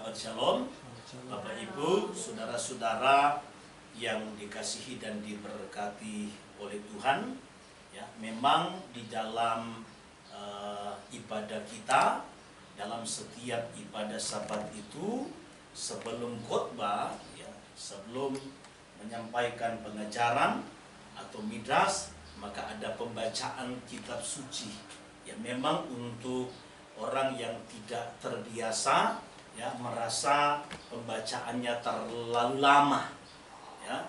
Sahabat Shalom, Bapak Ibu, saudara-saudara yang dikasihi dan diberkati oleh Tuhan, ya, memang di dalam ibadah kita, dalam setiap ibadah Sabat itu, sebelum khotbah, ya, sebelum menyampaikan pengajaran atau midras, maka ada pembacaan kitab suci. Ya, memang untuk orang yang tidak terbiasa, ya, merasa pembacaannya terlalu lama, ya,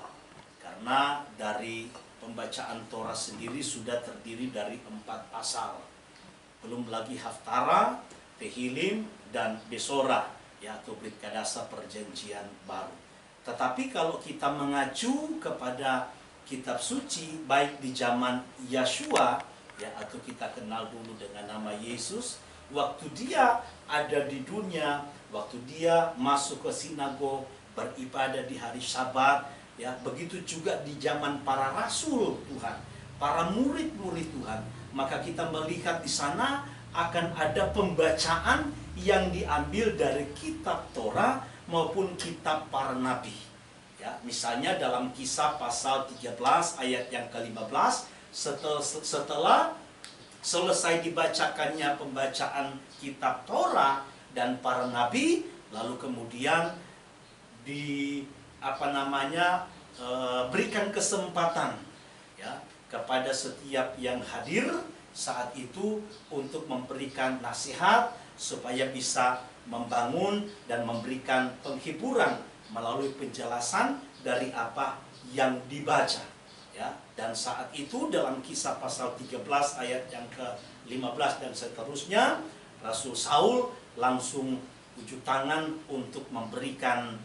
karena dari pembacaan Torah sendiri sudah terdiri dari 4 pasal, belum lagi Haftara, Tehilim, dan Besora, ya, atau Brit Kadasa Perjanjian Baru. Tetapi kalau kita mengacu kepada kitab suci, baik di zaman Yeshua, ya, atau kita kenal dulu dengan nama Yesus, waktu dia ada di dunia, waktu dia masuk ke sinagog, beribadah di hari Sabat, ya, begitu juga di zaman para rasul Tuhan, para murid-murid Tuhan, maka kita melihat di sana akan ada pembacaan yang diambil dari kitab Torah maupun kitab para nabi. Ya, misalnya dalam Kisah pasal 13 ayat yang ke-15, setelah selesai dibacakannya pembacaan kitab Torah dan para nabi, lalu kemudian berikan kesempatan, ya, kepada setiap yang hadir saat itu untuk memberikan nasihat supaya bisa membangun dan memberikan penghiburan melalui penjelasan dari apa yang dibaca. Ya, dan saat itu dalam Kisah pasal 13 ayat yang ke-15 dan seterusnya, Rasul Saul langsung ujung tangan untuk memberikan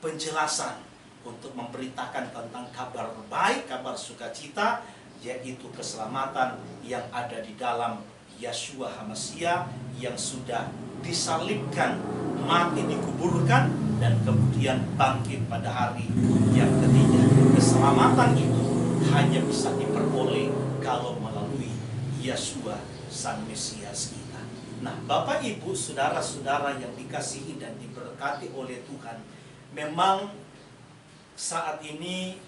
penjelasan, untuk memberitakan tentang kabar baik, kabar sukacita, yaitu keselamatan yang ada di dalam Yeshua HaMashiach yang sudah disalibkan, mati, dikuburkan, dan kemudian bangkit pada hari yang ketiga. Keselamatan itu hanya bisa diperoleh kalau melalui Yeshua Sang Mesias kita. Nah, Bapak Ibu, saudara-saudara yang dikasihi dan diberkati oleh Tuhan, memang saat ini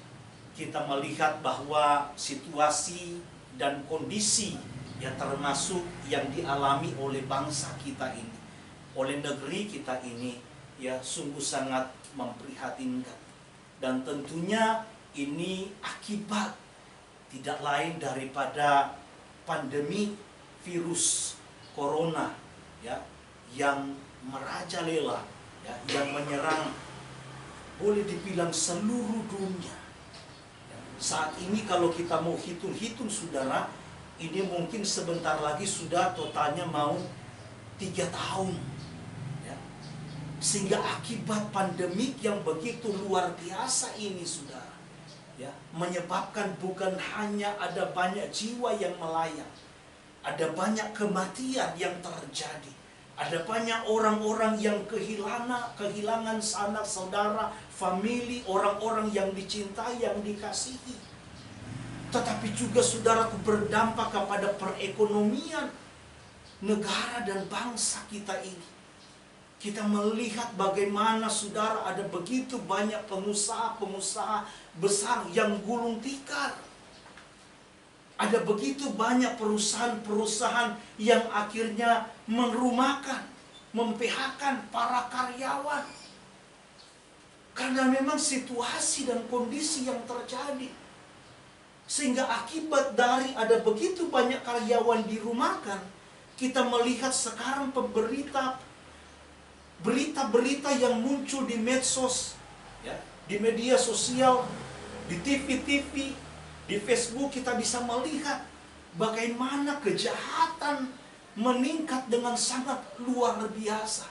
kita melihat bahwa situasi dan kondisi yang termasuk yang dialami oleh bangsa kita ini, oleh negeri kita ini, ya, sungguh sangat memprihatinkan. Dan tentunya ini akibat tidak lain daripada pandemi virus corona, ya, yang merajalela, ya, yang menyerang boleh dibilang seluruh dunia. Ya, saat ini kalau kita mau hitung-hitung, saudara, ini mungkin sebentar lagi sudah totalnya mau 3 tahun. Ya. Sehingga akibat pandemik yang begitu luar biasa ini, saudara, ya, menyebabkan bukan hanya ada banyak jiwa yang melayang, ada banyak kematian yang terjadi, ada banyak orang-orang yang kehilangan sanak saudara, famili, orang-orang yang dicintai, yang dikasihi. Tetapi juga, saudaraku, berdampak kepada perekonomian negara dan bangsa kita ini. Kita melihat bagaimana, saudara, ada begitu banyak pengusaha-pengusaha besar yang gulung tikar. Ada begitu banyak perusahaan-perusahaan yang akhirnya merumahkan, mem-PHK para karyawan. Karena memang situasi dan kondisi yang terjadi. Sehingga akibat dari ada begitu banyak karyawan dirumahkan, kita melihat sekarang berita-berita yang muncul di medsos, ya, di media sosial, di TV-TV, di Facebook, kita bisa melihat bagaimana kejahatan meningkat dengan sangat luar biasa.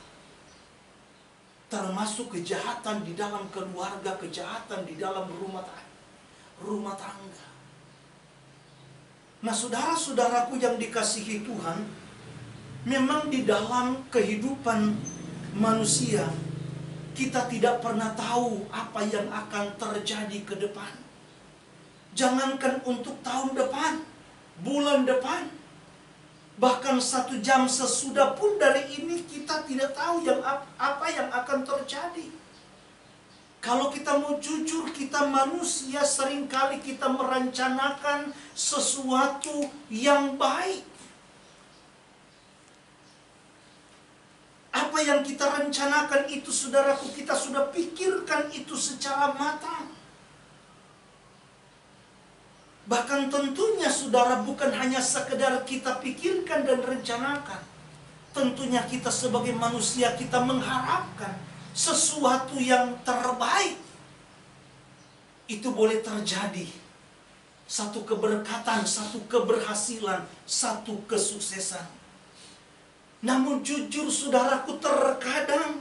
Termasuk kejahatan di dalam keluarga, kejahatan di dalam rumah tangga. Nah, saudara-saudaraku yang dikasihi Tuhan, memang di dalam kehidupan manusia, kita tidak pernah tahu apa yang akan terjadi ke depan. Jangankan untuk tahun depan, bulan depan, Bahkan 1 jam sesudah pun dari ini kita tidak tahu apa yang akan terjadi. Kalau kita mau jujur, kita manusia seringkali kita merencanakan sesuatu yang baik. Apa yang kita rencanakan itu, saudaraku, kita sudah pikirkan itu secara matang. Bahkan tentunya saudara, bukan hanya sekedar kita pikirkan dan rencanakan. Tentunya kita sebagai manusia, kita mengharapkan sesuatu yang terbaik. Itu boleh terjadi. Satu keberkatan, satu keberhasilan, satu kesuksesan. Namun jujur saudaraku, terkadang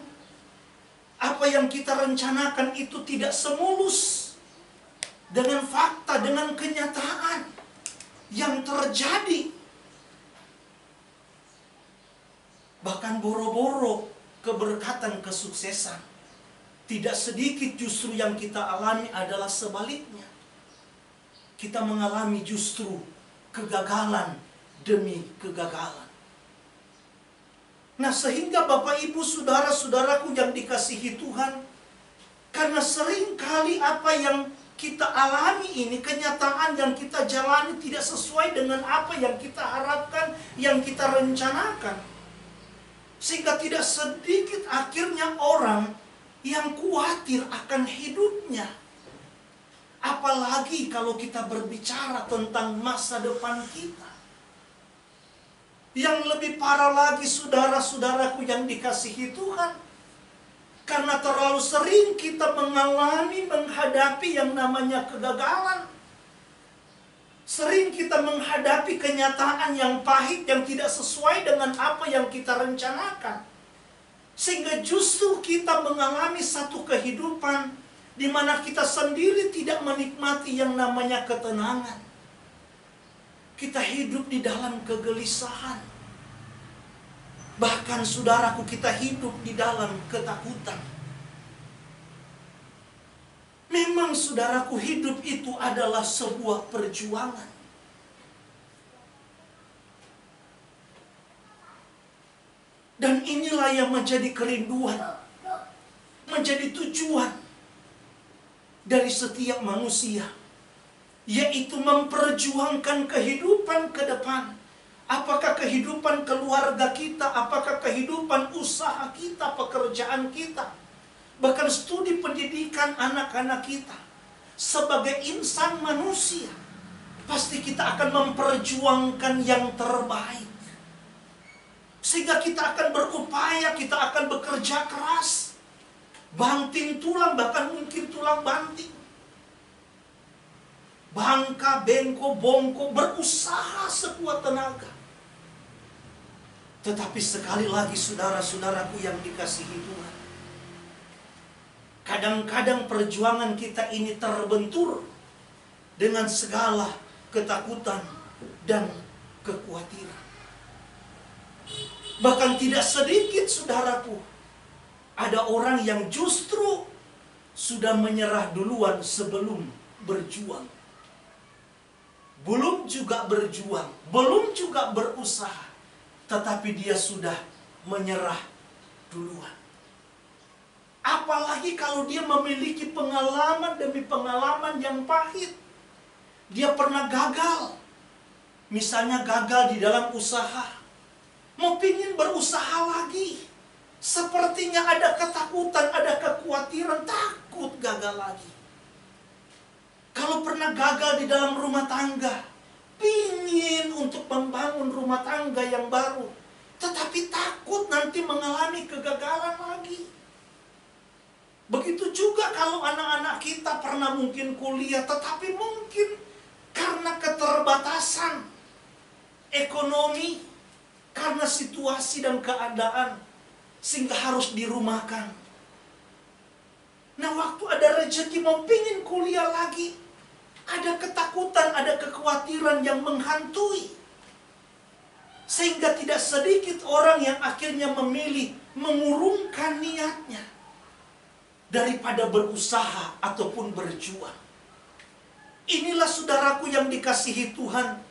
apa yang kita rencanakan itu tidak semulus dengan fakta, dengan kenyataan yang terjadi. Bahkan boro-boro keberkatan, kesuksesan. Tidak sedikit justru yang kita alami adalah sebaliknya. Kita mengalami justru kegagalan demi kegagalan. Nah, sehingga Bapak Ibu saudara-saudaraku yang dikasihi Tuhan, karena seringkali apa yang kita alami ini, kenyataan yang kita jalani tidak sesuai dengan apa yang kita harapkan, yang kita rencanakan. Sehingga tidak sedikit akhirnya orang yang khawatir akan hidupnya. Apalagi kalau kita berbicara tentang masa depan kita. Yang lebih parah lagi saudara-saudaraku yang dikasihi Tuhan, karena terlalu sering kita menghadapi yang namanya kegagalan. Sering kita menghadapi kenyataan yang pahit, yang tidak sesuai dengan apa yang kita rencanakan. Sehingga justru kita mengalami satu kehidupan di mana kita sendiri tidak menikmati yang namanya ketenangan. Kita hidup di dalam kegelisahan. Bahkan saudaraku, kita hidup di dalam ketakutan. Memang saudaraku, hidup itu adalah sebuah perjuangan. Dan inilah yang menjadi kerinduan, menjadi tujuan dari setiap manusia, yaitu memperjuangkan kehidupan ke depan. Apakah kehidupan keluarga kita, apakah kehidupan usaha kita, pekerjaan kita, bahkan studi pendidikan anak-anak kita. Sebagai insan manusia, pasti kita akan memperjuangkan yang terbaik. Sehingga kita akan berupaya, kita akan bekerja keras, banting tulang, bahkan mungkin tulang banting, bangka, bengko, bongko, berusaha sekuat tenaga. Tetapi sekali lagi saudara-saudaraku yang dikasihi Tuhan, kadang-kadang perjuangan kita ini terbentur dengan segala ketakutan dan kekhawatiran. Bahkan tidak sedikit saudaraku, ada orang yang justru sudah menyerah duluan sebelum berjuang. Belum juga berjuang, belum juga berusaha, tetapi dia sudah menyerah duluan. Apalagi kalau dia memiliki pengalaman demi pengalaman yang pahit. Dia pernah gagal. Misalnya gagal di dalam usaha. Mau pingin berusaha lagi. Sepertinya ada ketakutan, ada kekhawatiran, takut gagal lagi. Kalau pernah gagal di dalam rumah tangga, pingin untuk membangun rumah tangga yang baru, tetapi takut nanti mengalami kegagalan lagi. Begitu juga kalau anak-anak kita pernah mungkin kuliah, tetapi mungkin karena keterbatasan ekonomi, karena situasi dan keadaan, sehingga harus dirumahkan. Nah, waktu ada rezeki mau pingin kuliah lagi, ada ketakutan, ada kekhawatiran yang menghantui. Sehingga tidak sedikit orang yang akhirnya memilih mengurungkan niatnya daripada berusaha ataupun berjuang. Inilah saudaraku yang dikasihi Tuhan,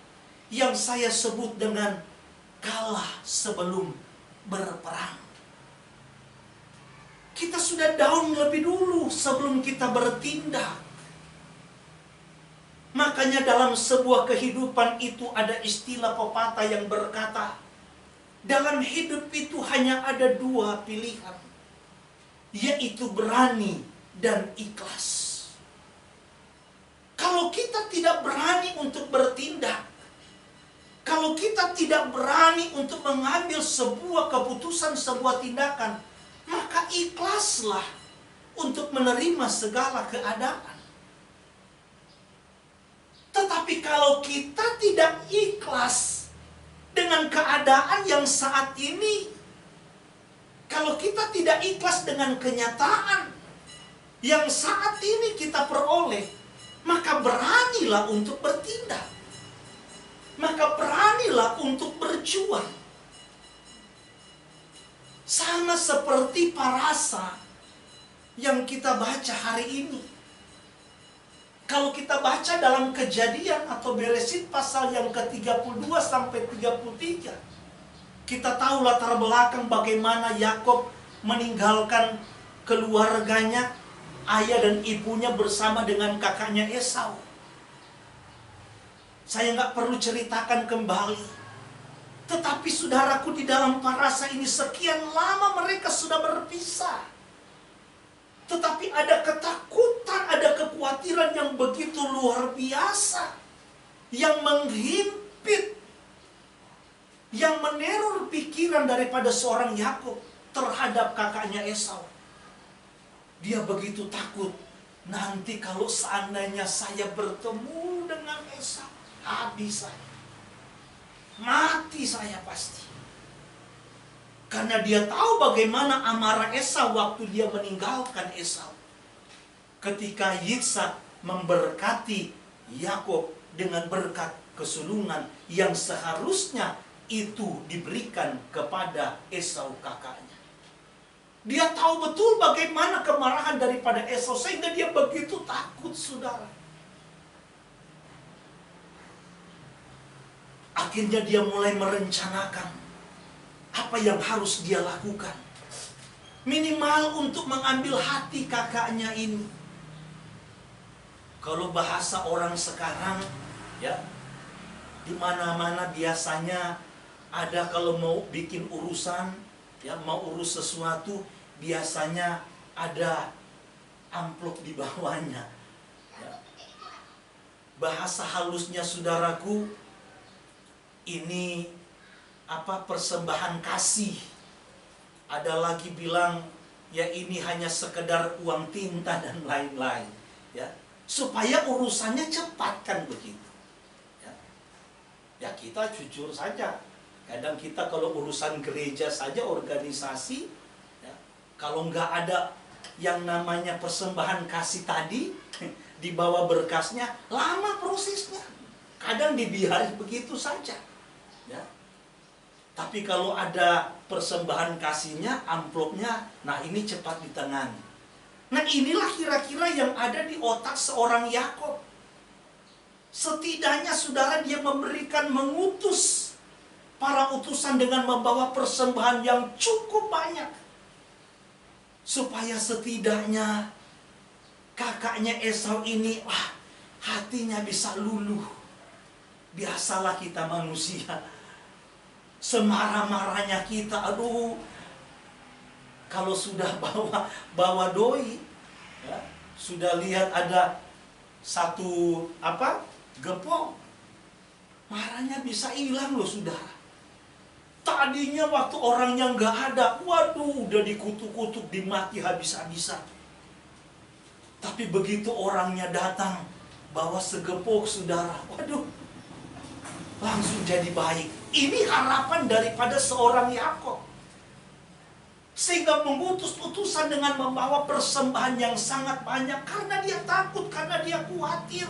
yang saya sebut dengan kalah sebelum berperang. Kita sudah down lebih dulu sebelum kita bertindak. Makanya dalam sebuah kehidupan itu ada istilah pepatah yang berkata, dalam hidup itu hanya ada dua pilihan, yaitu berani dan ikhlas. Kalau kita tidak berani untuk bertindak, kalau kita tidak berani untuk mengambil sebuah keputusan, sebuah tindakan, maka ikhlaslah untuk menerima segala keadaan. Tetapi kalau kita tidak ikhlas dengan keadaan yang saat ini, kalau kita tidak ikhlas dengan kenyataan yang saat ini kita peroleh, maka beranilah untuk bertindak. Maka beranilah untuk berjuang. Sama seperti parasa yang kita baca hari ini. Kalau kita baca dalam Kejadian atau Beresit pasal yang ke-32 sampai 33, kita tahu latar belakang bagaimana Yakub meninggalkan keluarganya, ayah dan ibunya bersama dengan kakaknya Esau. Saya nggak perlu ceritakan kembali. Tetapi saudaraku, di dalam parasa ini sekian lama mereka sudah berpisah. Tetapi ada ketakutan, ada kekhawatiran yang begitu luar biasa, yang menghimpit, yang meneror pikiran daripada seorang Yakub terhadap kakaknya Esau. Dia begitu takut, nanti kalau seandainya saya bertemu dengan Esau, habis saya, mati saya pasti. Karena dia tahu bagaimana amarah Esau waktu dia meninggalkan Esau. Ketika Yitzhak memberkati Yakub dengan berkat kesulungan yang seharusnya itu diberikan kepada Esau kakaknya. Dia tahu betul bagaimana kemarahan daripada Esau sehingga dia begitu takut, saudara. Akhirnya dia mulai merencanakan apa yang harus dia lakukan. Minimal untuk mengambil hati kakaknya ini. Kalau bahasa orang sekarang, ya, di mana-mana biasanya ada kalau mau bikin urusan, ya, mau urus sesuatu, biasanya ada amplop di bawahnya. Ya. Bahasa halusnya saudaraku, ini persembahan kasih. Ada lagi bilang, ya ini hanya sekedar uang tinta dan lain-lain, ya, supaya urusannya cepat, kan begitu, ya. Ya kita jujur saja, kadang kita kalau urusan gereja saja, organisasi, ya, kalau nggak ada yang namanya persembahan kasih tadi di bawah berkasnya, lama prosesnya, kadang dibiarin begitu saja, ya. Tapi kalau ada persembahan kasihnya, amplopnya, nah ini cepat ditangani. Nah inilah kira-kira yang ada di otak seorang Yakub. Setidaknya saudara, dia mengutus para utusan dengan membawa persembahan yang cukup banyak. Supaya setidaknya kakaknya Esau ini, hatinya bisa luluh. Biasalah kita manusia, semarah-marahnya kita, aduh, kalau sudah bawa doi, ya, sudah lihat ada satu gepok, marahnya bisa hilang loh, saudara. Tadinya waktu orangnya nggak ada, waduh, udah dikutuk-kutuk, dimaki habis-habisan. Tapi begitu orangnya datang, bawa segepok, saudara, waduh, langsung jadi baik. Ini harapan daripada seorang Yakub. Sehingga mengutus utusan dengan membawa persembahan yang sangat banyak. Karena dia takut, karena dia khawatir.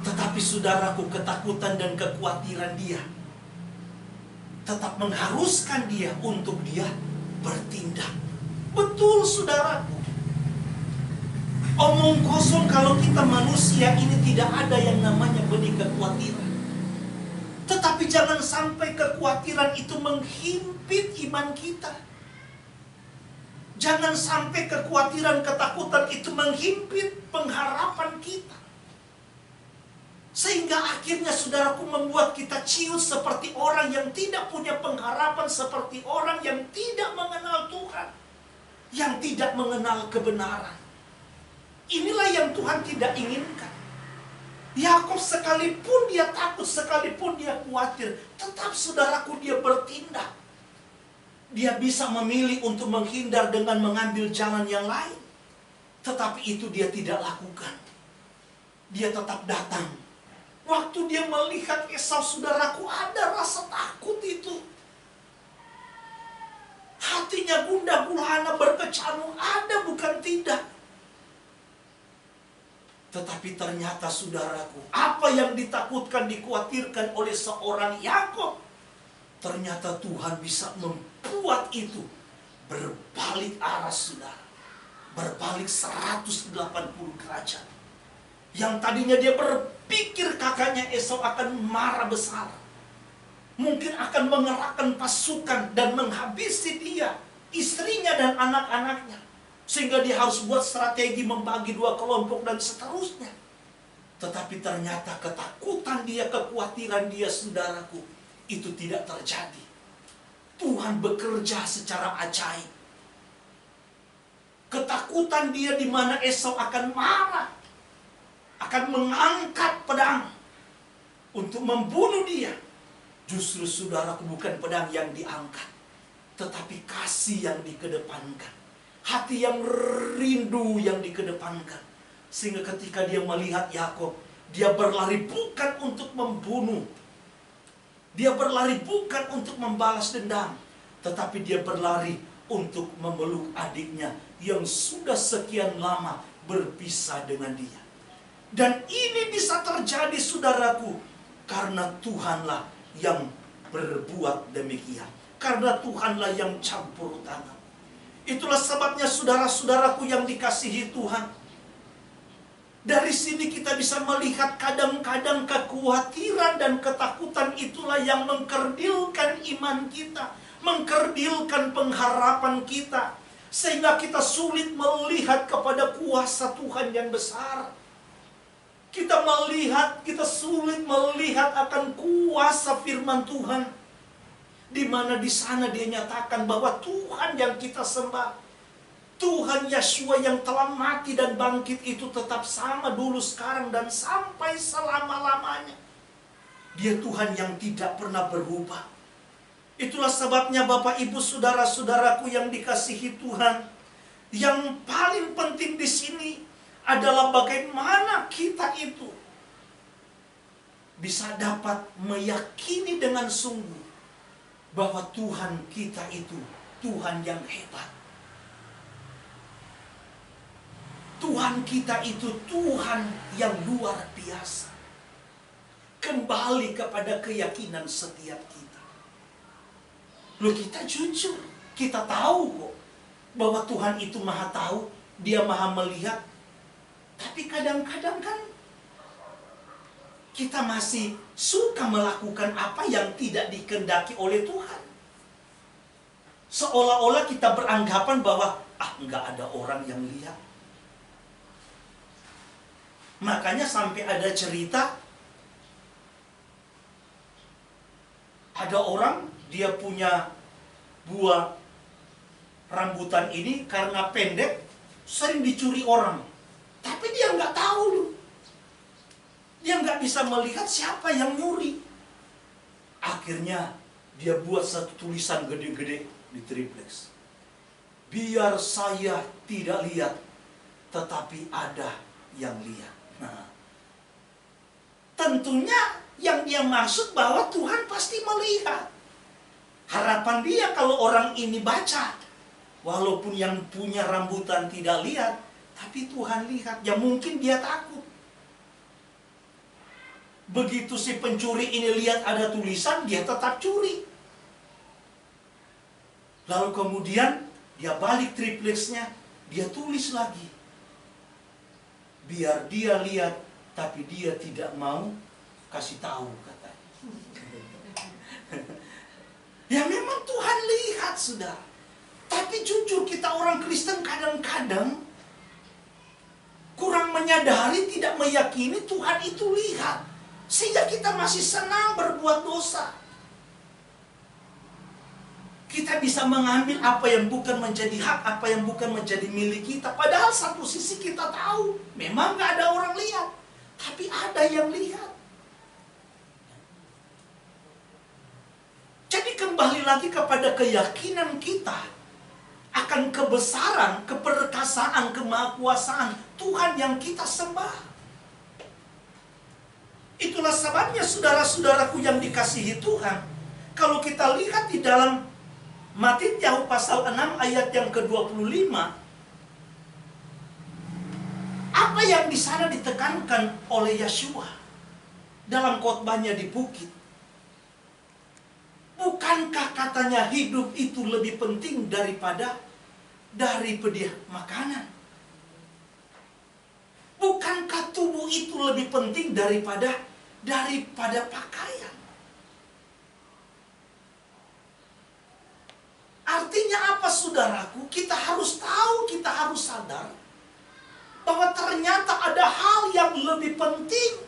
Tetapi saudaraku, ketakutan dan kekhawatiran dia tetap mengharuskan dia untuk dia bertindak. Betul saudaraku. Omong kosong kalau kita manusia ini tidak ada yang namanya benih kekhawatiran. Tetapi jangan sampai kekhawatiran itu menghimpit iman kita. Jangan sampai kekhawatiran, ketakutan itu menghimpit pengharapan kita. Sehingga akhirnya saudaraku membuat kita ciut seperti orang yang tidak punya pengharapan, seperti orang yang tidak mengenal Tuhan, yang tidak mengenal kebenaran. Inilah yang Tuhan tidak inginkan. Yakub sekalipun dia takut, sekalipun dia khawatir, tetap saudaraku dia bertindak. Dia bisa memilih untuk menghindar dengan mengambil jalan yang lain. Tetapi itu dia tidak lakukan. Dia tetap datang. Waktu dia melihat Esau, saudaraku, ada rasa takut itu. Hatinya gundah gulana berkecamuk, ada bukan tidak. Tetapi ternyata saudaraku, apa yang ditakutkan, dikhawatirkan oleh seorang Yakub, ternyata Tuhan bisa membuat itu berbalik arah, saudara. Berbalik 180 derajat. Yang tadinya dia berpikir kakaknya Esau akan marah besar, mungkin akan mengerahkan pasukan dan menghabisi dia, istrinya dan anak-anaknya, sehingga dia harus buat strategi membagi 2 kelompok dan seterusnya. Tetapi ternyata ketakutan dia, kekhawatiran dia, saudaraku, itu tidak terjadi. Tuhan bekerja secara ajaib. Ketakutan dia di mana Esau akan marah, akan mengangkat pedang untuk membunuh dia. Justru saudaraku, bukan pedang yang diangkat, tetapi kasih yang dikedepankan, hati yang rindu yang dikedepankan. Sehingga ketika dia melihat Yakub, dia berlari bukan untuk membunuh, dia berlari bukan untuk membalas dendam, tetapi dia berlari untuk memeluk adiknya yang sudah sekian lama berpisah dengan dia. Dan ini bisa terjadi, saudaraku, karena Tuhanlah yang berbuat demikian. Karena Tuhanlah yang campur tangan. Itulah sebabnya saudara-saudaraku yang dikasihi Tuhan, dari sini kita bisa melihat kadang-kadang kekhawatiran dan ketakutan itulah yang mengkerdilkan iman kita, mengkerdilkan pengharapan kita, sehingga kita sulit melihat kepada kuasa Tuhan yang besar. Kita sulit melihat akan kuasa firman Tuhan, di mana di sana dia nyatakan bahwa Tuhan yang kita sembah, Tuhan Yeshua yang telah mati dan bangkit itu tetap sama dulu, sekarang, dan sampai selama-lamanya. Dia Tuhan yang tidak pernah berubah. Itulah sebabnya Bapak Ibu saudara-saudaraku yang dikasihi Tuhan, yang paling penting di sini adalah bagaimana kita itu bisa dapat meyakini dengan sungguh bahwa Tuhan kita itu Tuhan yang hebat. Tuhan kita itu Tuhan yang luar biasa. Kembali kepada keyakinan setiap kita. Loh, kita jujur, kita tahu kok bahwa Tuhan itu maha tahu, dia maha melihat. Tapi kadang-kadang kan kita masih suka melakukan apa yang tidak dikehendaki oleh Tuhan. Seolah-olah kita beranggapan bahwa nggak ada orang yang lihat. Makanya sampai ada cerita, ada orang dia punya buah rambutan ini karena pendek sering dicuri orang. Tapi dia nggak tahu loh. Dia nggak bisa melihat siapa yang nyuri. Akhirnya dia buat satu tulisan gede-gede di triplex. Biar saya tidak lihat, tetapi ada yang lihat. Nah, tentunya yang dia maksud bahwa Tuhan pasti melihat. Harapan dia kalau orang ini baca, walaupun yang punya rambutan tidak lihat, tapi Tuhan lihat. Ya mungkin dia takut. Begitu si pencuri ini lihat ada tulisan, dia tetap curi. Lalu kemudian dia balik triplexnya, dia tulis lagi. Biar dia lihat, tapi dia tidak mau kasih tahu, katanya. Ya memang Tuhan lihat, saudara. Tapi jujur kita orang Kristen kadang-kadang kurang menyadari, tidak meyakini Tuhan itu lihat. Sehingga kita masih senang berbuat dosa. Kita bisa mengambil apa yang bukan menjadi hak, apa yang bukan menjadi milik kita. Padahal satu sisi kita tahu, memang gak ada orang lihat. Tapi ada yang lihat. Jadi kembali lagi kepada keyakinan kita akan kebesaran, keperkasaan, kemahakuasaan Tuhan yang kita sembah. Itulah sebabnya saudara-saudaraku yang dikasihi Tuhan, kalau kita lihat di dalam Matius pasal 6 ayat yang ke-25, apa yang di sana ditekankan oleh Yeshua dalam khotbahnya di bukit? Bukankah katanya hidup itu lebih penting daripada makanan? Bukankah tubuh itu lebih penting daripada pakaian? Artinya apa, saudaraku? Kita harus tahu, kita harus sadar bahwa ternyata ada hal yang lebih penting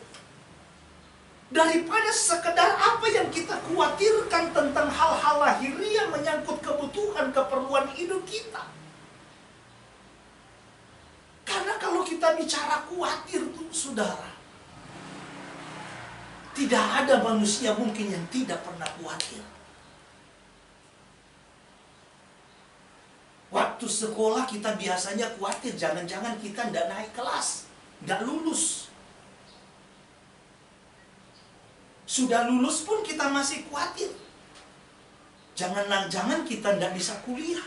daripada sekedar apa yang kita khawatirkan tentang hal-hal lahiriah menyangkut kebutuhan, keperluan hidup kita. Karena kalau kita bicara khawatir tuh, saudara, tidak ada manusia mungkin yang tidak pernah khawatir. Waktu sekolah kita biasanya khawatir, jangan-jangan kita tidak naik kelas, tidak lulus. Sudah lulus pun kita masih khawatir. Jangan kita tidak bisa kuliah.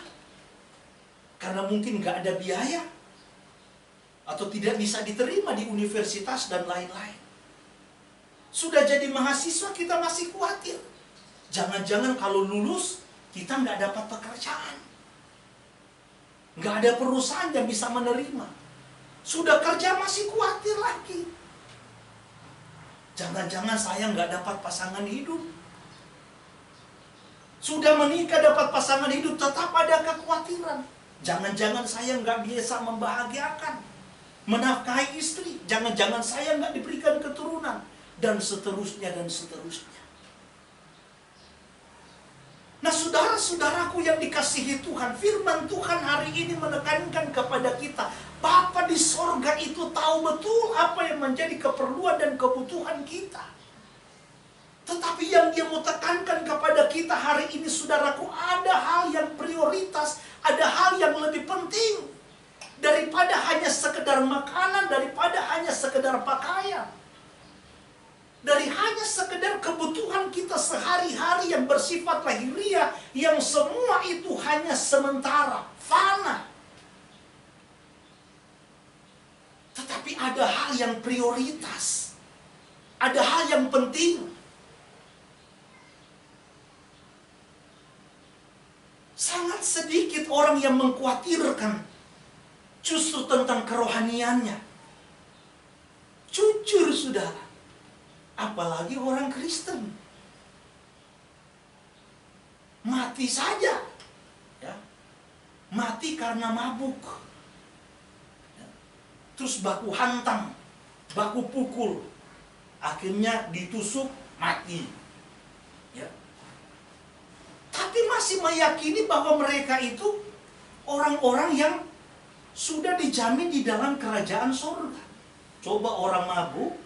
Karena mungkin nggak ada biaya. Atau tidak bisa diterima di universitas dan lain-lain. Sudah jadi mahasiswa kita masih khawatir. Jangan-jangan kalau lulus kita nggak dapat pekerjaan. Nggak ada perusahaan yang bisa menerima. Sudah kerja masih khawatir lagi. Jangan-jangan saya nggak dapat pasangan hidup. Sudah menikah dapat pasangan hidup, tetap ada kekhawatiran. Jangan-jangan saya nggak biasa membahagiakan, menafkahi istri. Jangan-jangan saya nggak diberikan keturunan. Dan seterusnya dan seterusnya. Nah, saudara-saudaraku yang dikasihi Tuhan, firman Tuhan hari ini menekankan kepada kita, Bapa di sorga itu tahu betul apa yang menjadi keperluan dan kebutuhan kita. Tetapi yang Dia mau tekankan kepada kita hari ini, saudaraku, ada hal yang prioritas, ada hal yang lebih penting daripada hanya sekedar makanan, daripada hanya sekedar pakaian. Dari hanya sekedar kebutuhan kita sehari-hari yang bersifat lahiriah, yang semua itu hanya sementara, fana. Tetapi ada hal yang prioritas, ada hal yang penting. Sangat sedikit orang yang mengkhawatirkan justru tentang kerohaniannya. Jujur, saudara. Apalagi orang Kristen. Mati saja. Ya. Mati karena mabuk. Ya. Terus baku hantam, baku pukul. Akhirnya ditusuk, mati. Ya. Tapi masih meyakini bahwa mereka itu orang-orang yang sudah dijamin di dalam kerajaan surga. Coba orang mabuk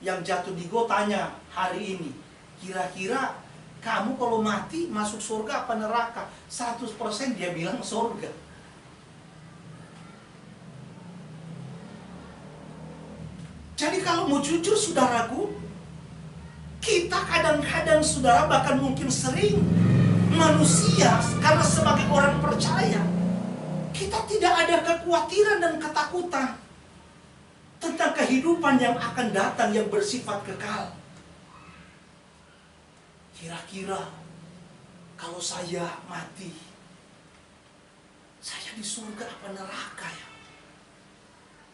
yang jatuh di got tanya hari ini, kira-kira kamu kalau mati masuk surga apa neraka? 100% dia bilang surga. Jadi kalau mau jujur, saudaraku, kita kadang-kadang, saudara, bahkan mungkin sering manusia, karena sebagai orang percaya, kita tidak ada kekhawatiran dan ketakutan tentang kehidupan yang akan datang yang bersifat kekal. Kira-kira kalau saya mati, saya di surga apa neraka ya?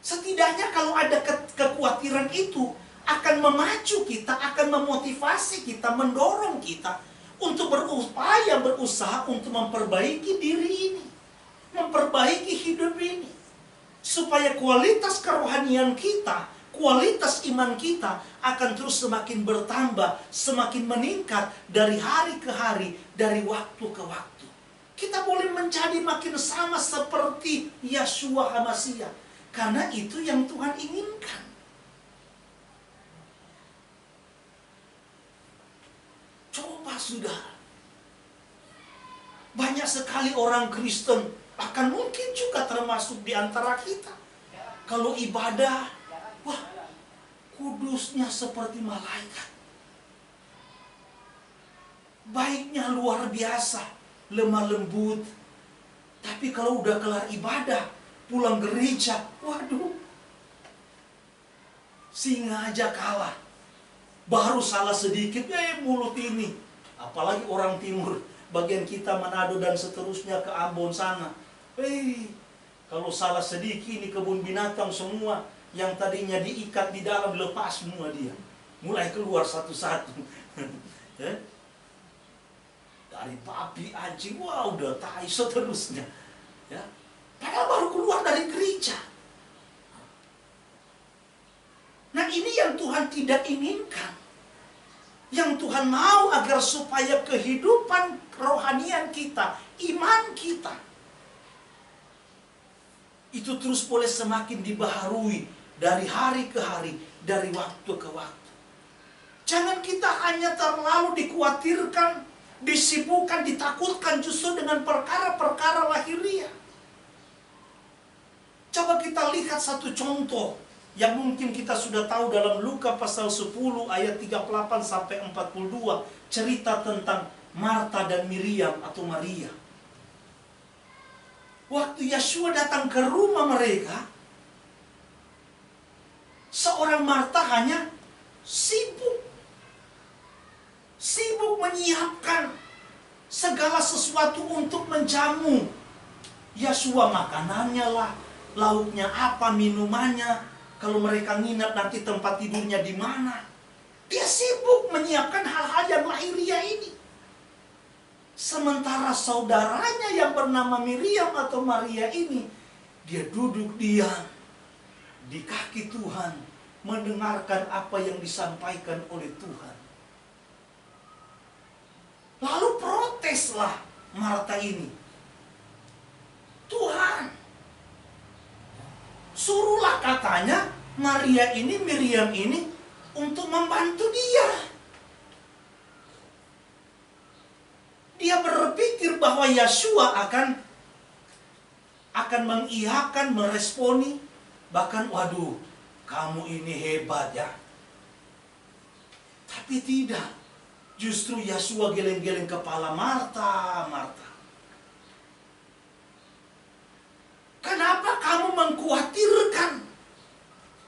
Setidaknya kalau ada kekhawatiran itu akan memacu kita, akan memotivasi kita, mendorong kita untuk berusaha untuk memperbaiki diri ini, memperbaiki hidup ini, supaya kualitas kerohanian kita, kualitas iman kita akan terus semakin bertambah, semakin meningkat dari hari ke hari, dari waktu ke waktu. Kita boleh menjadi makin sama seperti Yeshua HaMasiah, karena itu yang Tuhan inginkan. Coba saudara, banyak sekali orang Kristen, bahkan mungkin juga termasuk di antara kita, kalau ibadah, wah, kudusnya seperti malaikat, baiknya luar biasa, lemah lembut. Tapi kalau udah kelar ibadah, pulang gereja, waduh, singa aja kalah. Baru salah sedikit, mulut ini. Apalagi orang timur, bagian kita Manado dan seterusnya ke Ambon sana. Kalau salah sedikit ini kebun binatang semua, yang tadinya diikat di dalam, lepas semua dia. Mulai keluar satu-satu. Dari babi, anjing, wah udah tai seterusnya. Ya. Padahal baru keluar dari gereja. Nah, ini yang Tuhan tidak inginkan. Yang Tuhan mau agar supaya kehidupan kerohanian kita, iman kita, itu terus boleh semakin dibaharui dari hari ke hari, dari waktu ke waktu. Jangan kita hanya terlalu dikhawatirkan, disibukkan, ditakutkan justru dengan perkara-perkara lahiriah. Coba kita lihat satu contoh yang mungkin kita sudah tahu dalam Lukas pasal 10 ayat 38 sampai 42, cerita tentang Marta dan Miriam atau Maria. Waktu Yeshua datang ke rumah mereka, seorang Marta hanya sibuk menyiapkan segala sesuatu untuk menjamu Yeshua, makanannya lah, lauknya apa, minumannya. Kalau mereka nginap nanti tempat tidurnya di mana. Dia sibuk menyiapkan hal-hal yang lahiriah ini. Sementara saudaranya yang bernama Miriam atau Maria ini, dia duduk diam di kaki Tuhan, mendengarkan apa yang disampaikan oleh Tuhan. Lalu proteslah Marta ini. Tuhan, suruhlah katanya Maria ini, Miriam ini untuk membantu dia. Dia berpikir bahwa Yeshua akan mengiyakan, meresponi, bahkan waduh, kamu ini hebat ya. Tapi tidak. Justru Yeshua geleng-geleng kepala, Marta, Marta. Kenapa kamu mengkhawatirkan?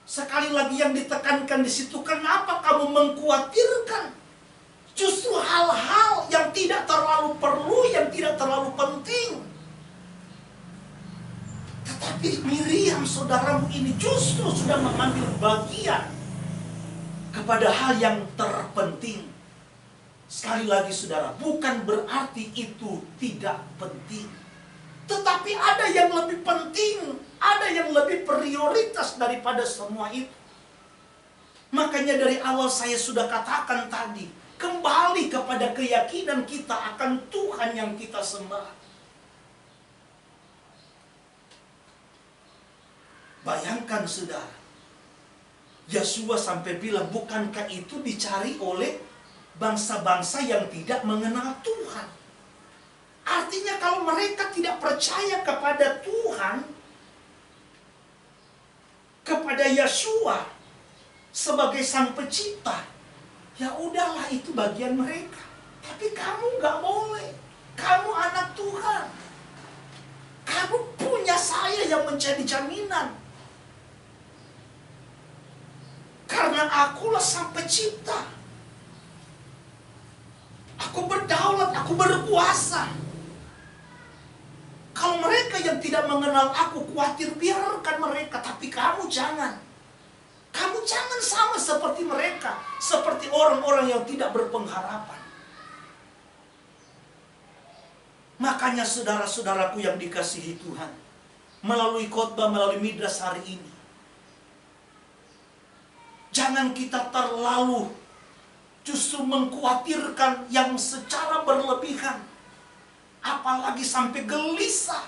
Sekali lagi yang ditekankan di situ, kenapa kamu mengkhawatirkan? Justru hal-hal yang tidak terlalu perlu, yang tidak terlalu penting. Tetapi Miriam, saudaramu ini justru sudah mengambil bagian kepada hal yang terpenting. Sekali lagi saudara, bukan berarti itu tidak penting. Tetapi ada yang lebih penting, ada yang lebih prioritas daripada semua itu. Makanya dari awal saya sudah katakan tadi, kembali kepada keyakinan kita akan Tuhan yang kita sembah. Bayangkan saudara, Yeshua sampai bilang, bukankah itu dicari oleh bangsa-bangsa yang tidak mengenal Tuhan? Artinya kalau mereka tidak percaya kepada Tuhan, kepada Yeshua sebagai Sang Pencipta, ya udahlah, itu bagian mereka. Tapi kamu nggak boleh. Kamu anak Tuhan. Kamu punya saya yang menjadi jaminan. Karena akulah Sang Pencipta. Aku berdaulat, aku berkuasa. Kalau mereka yang tidak mengenal aku khawatir, biarkan mereka. Tapi kamu jangan. Kamu jangan sama sama seperti mereka, seperti orang-orang yang tidak berpengharapan. Makanya saudara-saudaraku yang dikasihi Tuhan, melalui khotbah, melalui midras hari ini, jangan kita terlalu justru mengkhawatirkan yang secara berlebihan. Apalagi sampai gelisah.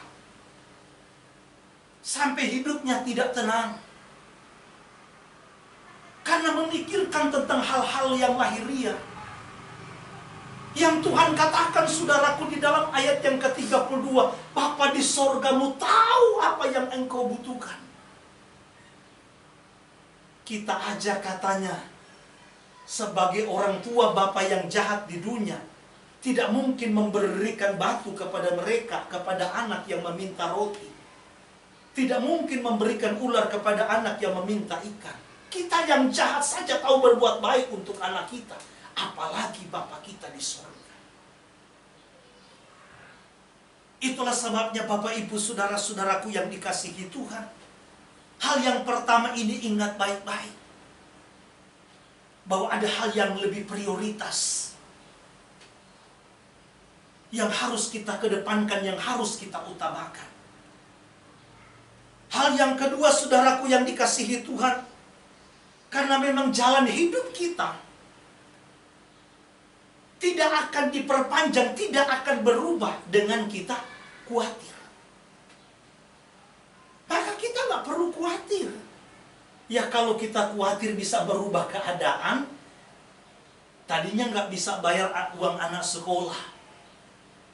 Sampai hidupnya tidak tenang. Karena memikirkan tentang hal-hal yang lahiriah. Yang Tuhan katakan saudaraku di dalam ayat yang ke-32, Bapa di sorgamu tahu apa yang engkau butuhkan. Kita aja katanya sebagai orang tua Bapa yang jahat di dunia tidak mungkin memberikan batu kepada mereka, kepada anak yang meminta roti. Tidak mungkin memberikan ular kepada anak yang meminta ikan. Kita yang jahat saja tahu berbuat baik untuk anak kita, apalagi Bapa kita di surga. Itulah sebabnya Bapak Ibu saudara-saudaraku yang dikasihi Tuhan, hal yang pertama ini ingat baik-baik, bahwa ada hal yang lebih prioritas yang harus kita kedepankan, yang harus kita utamakan. Hal yang kedua saudaraku yang dikasihi Tuhan, karena memang jalan hidup kita tidak akan diperpanjang, tidak akan berubah dengan kita khawatir. Maka kita nggak perlu khawatir. Ya kalau kita khawatir bisa berubah keadaan, tadinya nggak bisa bayar uang anak sekolah,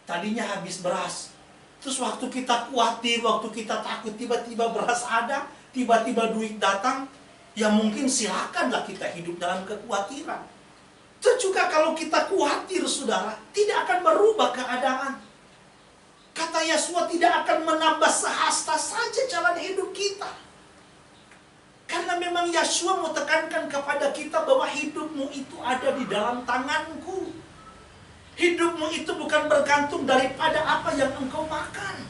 tadinya habis beras. Terus waktu kita khawatir, waktu kita takut, tiba-tiba beras ada, tiba-tiba duit datang, ya mungkin silakanlah kita hidup dalam kekhawatiran. Itu juga kalau kita khawatir saudara, tidak akan berubah keadaan. Kata Yesua tidak akan menambah sehasta saja jalan hidup kita. Karena memang Yesua mau tekankan kepada kita bahwa hidupmu itu ada di dalam tanganku. Hidupmu itu bukan bergantung daripada apa yang engkau makan.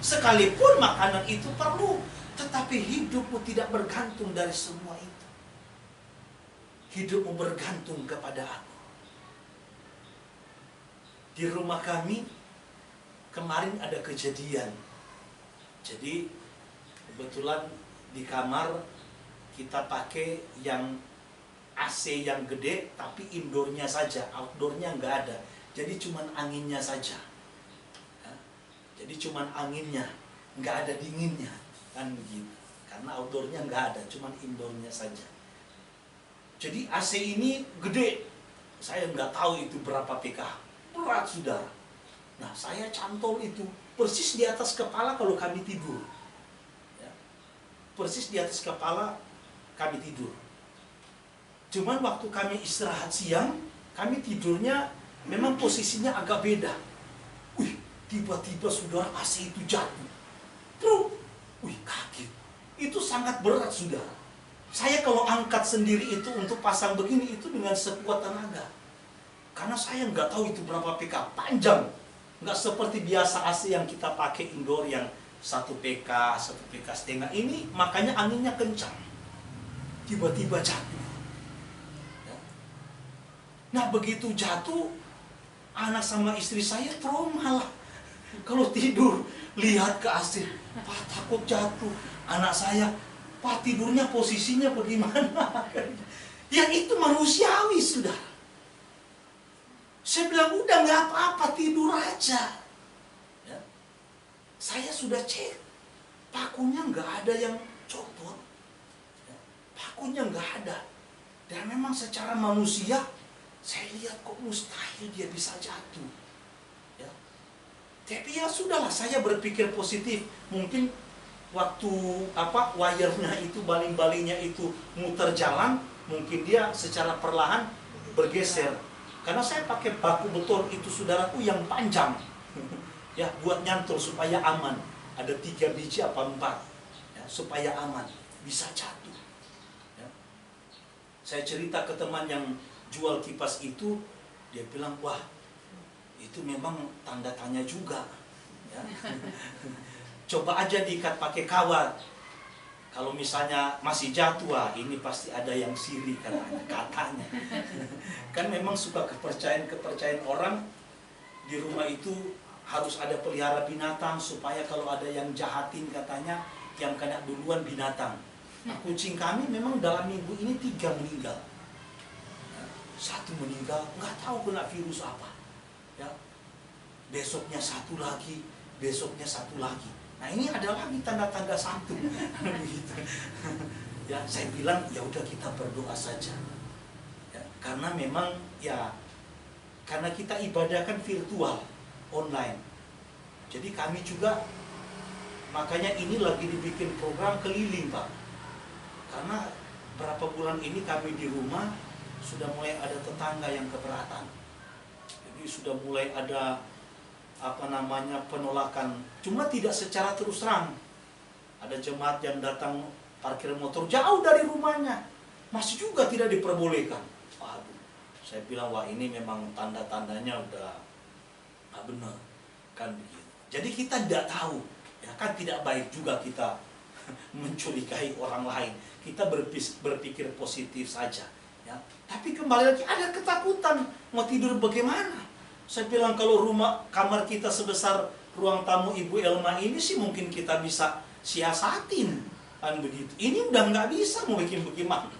Sekalipun makanan itu perlu, tetapi hidupmu tidak bergantung dari semua itu. Hidupmu bergantung kepada aku. Di rumah kami kemarin ada kejadian. Jadi kebetulan di kamar kita pakai yang AC yang gede, tapi indoornya saja, outdoornya nggak ada. Jadi cuman anginnya saja. Ya. Jadi cuman anginnya, nggak ada dinginnya, kan begitu. Karena outdoornya nggak ada, cuman indoornya saja. Jadi AC ini gede, saya nggak tahu itu berapa PK, berat saudara. Nah saya cantol itu persis di atas kepala kalau kami tidur, ya. Persis di atas kepala kami tidur. Cuman waktu kami istirahat siang, kami tidurnya memang posisinya agak beda. Wih, tiba-tiba saudara AC itu jatuh. Wih, kaget. Itu sangat berat saudara. Saya kalau angkat sendiri itu untuk pasang begini itu dengan sekuat tenaga. Karena saya nggak tahu itu berapa PK, panjang. Nggak seperti biasa AC yang kita pakai indoor yang 1 PK, 1 PK setengah. Ini makanya anginnya kencang. Tiba-tiba jatuh. Ya. Nah begitu jatuh, anak sama istri saya trauma lah. Kalau tidur, lihat ke AC, Pak takut jatuh. Anak saya, Pak tidurnya posisinya bagaimana? Ya itu manusiawi sudah. Saya bilang udah nggak apa-apa, tidur aja. Ya. Saya sudah cek, pakunya nggak ada yang copot, ya. Pakunya nggak ada. Dan memang secara manusia, saya lihat kok mustahil dia bisa jatuh. Ya. Tapi ya sudahlah, saya berpikir positif. Mungkin waktu wire-nya itu, baling-balingnya itu muter jalan, mungkin dia secara perlahan bergeser. Karena saya pakai baku beton itu saudaraku yang panjang, ya buat nyantol supaya aman. Ada 3 biji apa 4, ya, supaya aman, bisa jatuh. Ya. Saya cerita ke teman yang jual kipas itu, dia bilang wah itu memang tanda tanya juga. Ya. Coba aja diikat pakai kawat. Kalau misalnya masih jatuh, ini pasti ada yang sirik katanya. Kan memang suka kepercayaan orang di rumah itu harus ada pelihara binatang supaya kalau ada yang jahatin katanya yang kena duluan binatang. Nah, kucing kami memang dalam minggu ini 3 meninggal. Satu meninggal, nggak tahu kena virus apa. Ya, besoknya satu lagi, besoknya satu lagi. Nah ini ada lagi tanda-tanda satu. Begitu. Ya, saya bilang ya udah kita berdoa saja. Ya, karena memang ya karena kita ibadah kan virtual, online. Jadi kami juga makanya ini lagi dibikin program keliling, Pak. Karena berapa bulan ini kami di rumah sudah mulai ada tetangga yang keberatan. Jadi sudah mulai ada penolakan. Cuma tidak secara terus terang. Ada jemaat yang datang parkir motor jauh dari rumahnya, masih juga tidak diperbolehkan. Waduh, saya bilang wah ini memang tanda-tandanya udah nggak benar, kan begitu. Jadi kita tidak tahu, ya kan tidak baik juga kita mencurigai orang lain. Kita berpikir positif saja, ya. Tapi kembali lagi ada ketakutan, mau tidur bagaimana? Saya bilang kalau kamar kita sebesar ruang tamu Ibu Elma ini sih mungkin kita bisa siasatin, kan begitu. Ini udah nggak bisa mau bikin bagaimana,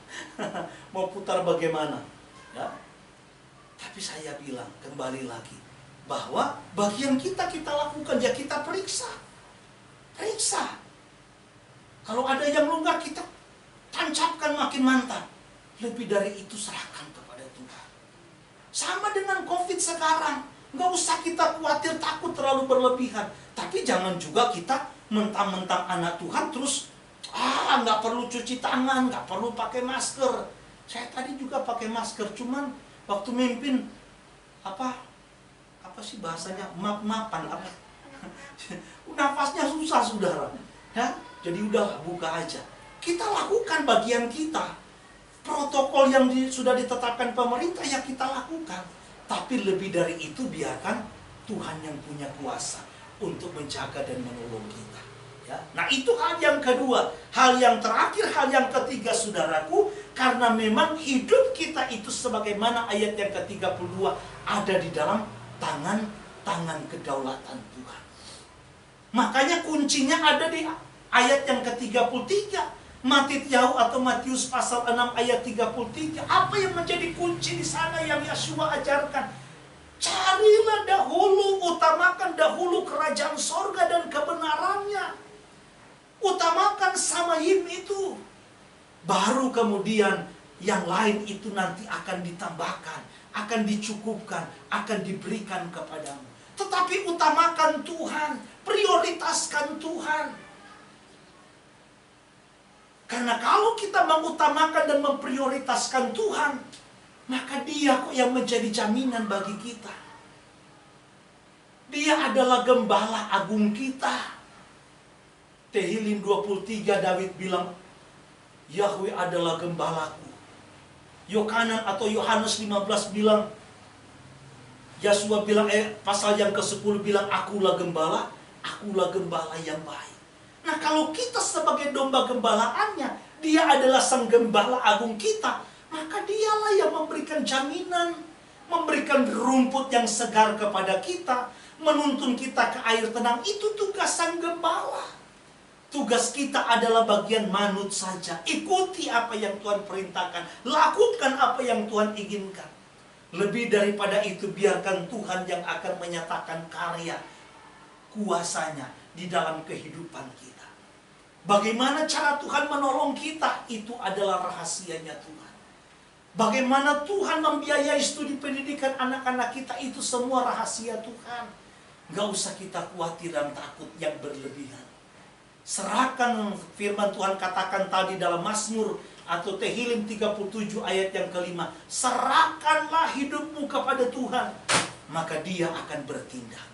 mau putar bagaimana, ya. Tapi saya bilang kembali lagi bahwa bagian kita lakukan ya kita periksa. Kalau ada yang lunglak kita tancapkan makin mantap. Lebih dari itu serahkan kepada Tuhan. Sama dengan COVID sekarang. Nggak usah kita khawatir, takut terlalu berlebihan. Tapi jangan juga kita mentang-mentang anak Tuhan terus nggak perlu cuci tangan, nggak perlu pakai masker. Saya tadi juga pakai masker, cuman waktu mimpin apa sih bahasanya, map-mapan apa? Nafasnya susah, saudara. Ya, jadi udah buka aja. Kita lakukan bagian kita. Protokol yang sudah ditetapkan pemerintah ya kita lakukan. Tapi lebih dari itu biarkan Tuhan yang punya kuasa untuk menjaga dan menolong kita. Ya. Nah itu hal yang kedua. Hal yang terakhir, hal yang ketiga saudaraku, karena memang hidup kita itu sebagaimana ayat yang ke-32 ada di dalam tangan kedaulatan Tuhan. Makanya kuncinya ada di ayat yang ke-33. Matius pasal 6 ayat 33. Apa yang menjadi kunci di sana yang Yeshua ajarkan? Carilah dahulu, utamakan dahulu kerajaan sorga dan kebenarannya. Utamakan samayim itu. Baru kemudian yang lain itu nanti akan ditambahkan, akan dicukupkan, akan diberikan kepadamu. Tetapi utamakan Tuhan, prioritaskan Tuhan. Karena kalau kita mengutamakan dan memprioritaskan Tuhan, maka Dia kok yang menjadi jaminan bagi kita. Dia adalah gembala agung kita. Tehillim 23 David bilang, Yahweh adalah gembalaku. Yohanan atau Yohanes 15 bilang, Yeshua bilang, pasal yang ke-10 bilang, akulah gembala yang baik. Nah kalau kita sebagai domba gembalaannya, Dia adalah sang gembala agung kita, maka Dialah yang memberikan jaminan, memberikan rumput yang segar kepada kita, menuntun kita ke air tenang. Itu tugas sang gembala. Tugas kita adalah bagian manut saja. Ikuti apa yang Tuhan perintahkan, lakukan apa yang Tuhan inginkan. Lebih daripada itu, biarkan Tuhan yang akan menyatakan karya kuasanya di dalam kehidupan kita. Bagaimana cara Tuhan menolong kita, itu adalah rahasianya Tuhan. Bagaimana Tuhan membiayai studi pendidikan anak-anak kita, itu semua rahasia Tuhan. Gak usah kita khawatir dan takut yang berlebihan. Serahkan, firman Tuhan katakan tadi dalam Mazmur atau Tehillim 37 ayat yang kelima. Serahkanlah hidupmu kepada Tuhan, maka Dia akan bertindak.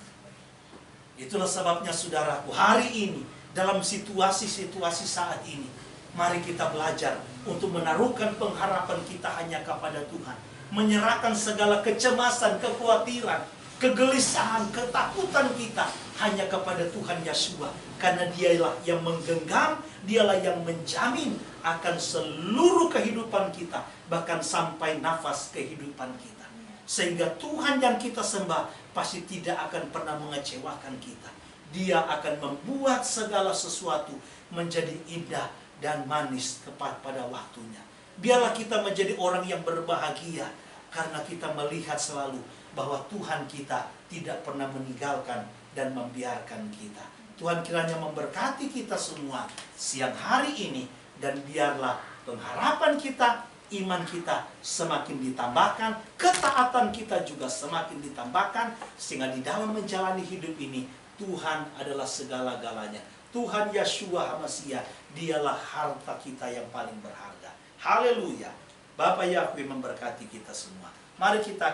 Itulah sebabnya saudaraku, hari ini dalam situasi-situasi saat ini, mari kita belajar untuk menaruhkan pengharapan kita hanya kepada Tuhan. Menyerahkan segala kecemasan, kekhawatiran, kegelisahan, ketakutan kita hanya kepada Tuhan Yeshua. Karena Dialah yang menggenggam, Dialah yang menjamin akan seluruh kehidupan kita, bahkan sampai nafas kehidupan kita. Sehingga Tuhan yang kita sembah pasti tidak akan pernah mengecewakan kita. Dia akan membuat segala sesuatu menjadi indah dan manis tepat pada waktunya. Biarlah kita menjadi orang yang berbahagia karena kita melihat selalu bahwa Tuhan kita tidak pernah meninggalkan dan membiarkan kita. Tuhan kiranya memberkati kita semua siang hari ini, dan biarlah pengharapan kita, iman kita semakin ditambahkan, ketaatan kita juga semakin ditambahkan, sehingga di dalam menjalani hidup ini Tuhan adalah segala-galanya. Tuhan Yeshua HaMashiach, dialah harta kita yang paling berharga. Haleluya. Bapa Yahweh memberkati kita semua. Mari kita